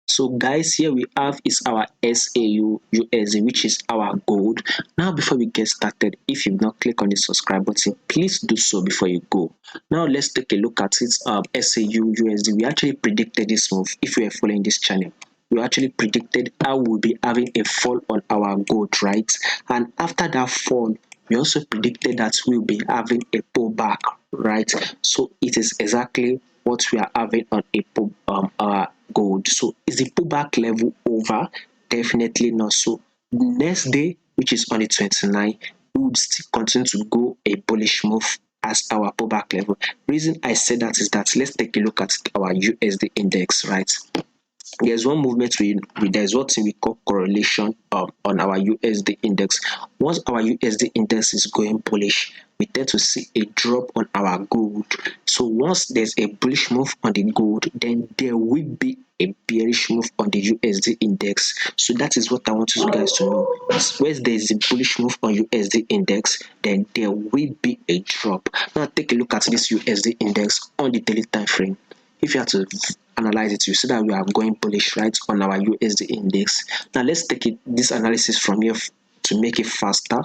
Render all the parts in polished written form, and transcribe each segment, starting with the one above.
So guys, here we have is our XAU USD, which is our gold. Now before we get started, if you've not clicked on the subscribe button, please do so before you go. Now let's take a look at it. XAU USD, we actually predicted this move. If you are following this channel, we actually predicted how we'll be having a fall on our gold, right? And after that fall, we also predicted that we'll be having a pullback, right? So it is exactly what we are having on a our gold. So is the pullback level over? Definitely not. So next day, which is on the 29th, we would still continue to go a bullish move as our pullback level. Reason I said that is that let's take a look at our USD index, right? There's one movement there's what we call correlation on our USD index. Once our USD index is going bullish, we tend to see a drop on our gold. So once there's a bullish move on the gold, then there will be a bearish move on the USD index. So that is what I want you guys to know. Where there's a bullish move on USD index, then there will be a drop. Now take a look at this USD index on the daily time frame. If you have to analyze it, you see that we are going bullish, right, on our USD index. Now let's take this analysis from here to make it faster.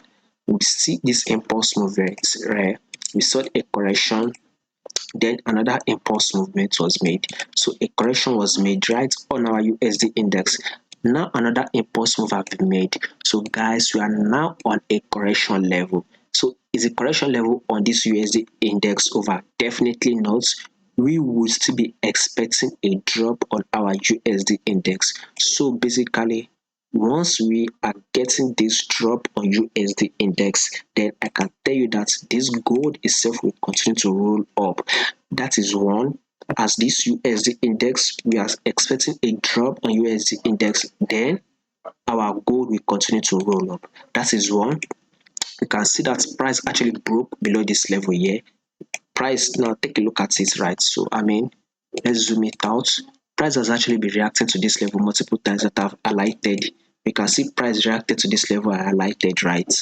We see this impulse movement, right? We saw a correction, then another impulse movement was made. So a correction was made right on our USD index. Now another impulse move have been made. So guys, we are now on a correction level. So is a correction level on this USD index over? Definitely not. We will still be expecting a drop on our USD index. So basically, once we are getting this drop on USD index, then I can tell you that this gold itself will continue to roll up. That is one. As this USD index, we are expecting a drop on USD index, then our gold will continue to roll up. That is one. You can see that price actually broke below this level here. Price, now take a look at it, right? So I mean, let's zoom it out. Price has actually been reacting to this level multiple times that I've highlighted. We can see price reacted to this level I highlighted, right?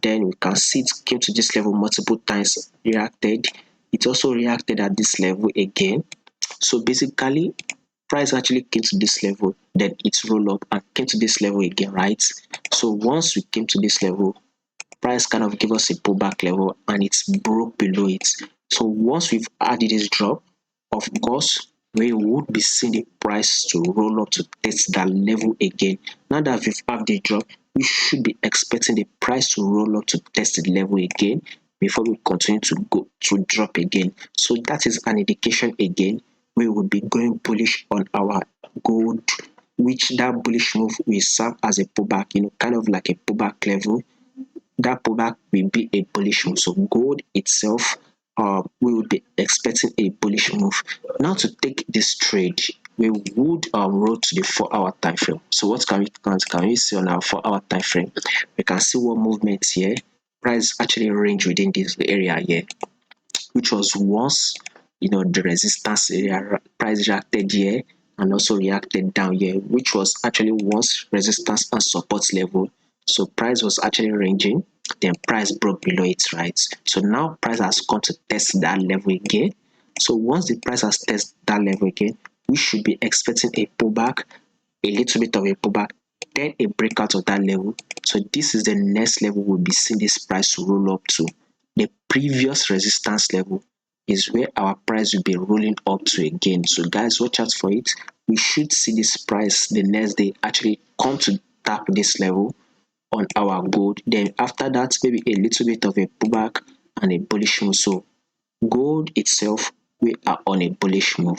Then we can see it came to this level multiple times, reacted. It also reacted at this level again. So basically, price actually came to this level, then it rolled up and came to this level again, right? So once we came to this level, price kind of gave us a pullback level and it broke below it. So once we've added this drop, of course, we would be seeing the price to roll up to test that level again. Now that we've had the drop, we should be expecting the price to roll up to test the level again before we continue to go to drop again. So that is an indication again. We will be going bullish on our gold, which that bullish move will serve as a pullback, kind of like a pullback level. That pullback will be a bullish move. So gold itself, we would be expecting a bullish move. Now to take this trade, we would roll to the 4-hour time frame. So what can we see on our 4-hour time frame? We can see what movements here. Price actually range within this area here, which was once the resistance area. Price reacted here and also reacted down here, which was actually once resistance and support level. So price was actually ranging, then price broke below it, right? So now price has come to test that level again. So once the price has tested that level again, we should be expecting a pullback, a little bit of a pullback, then a breakout of that level. So this is the next level we'll be seeing this price to roll up to. The previous resistance level is where our price will be rolling up to again. So guys, watch out for it. We should see this price the next day actually come to tap this level on our gold. Then after that, maybe a little bit of a pullback and a bullish move. So gold itself, we are on a bullish move.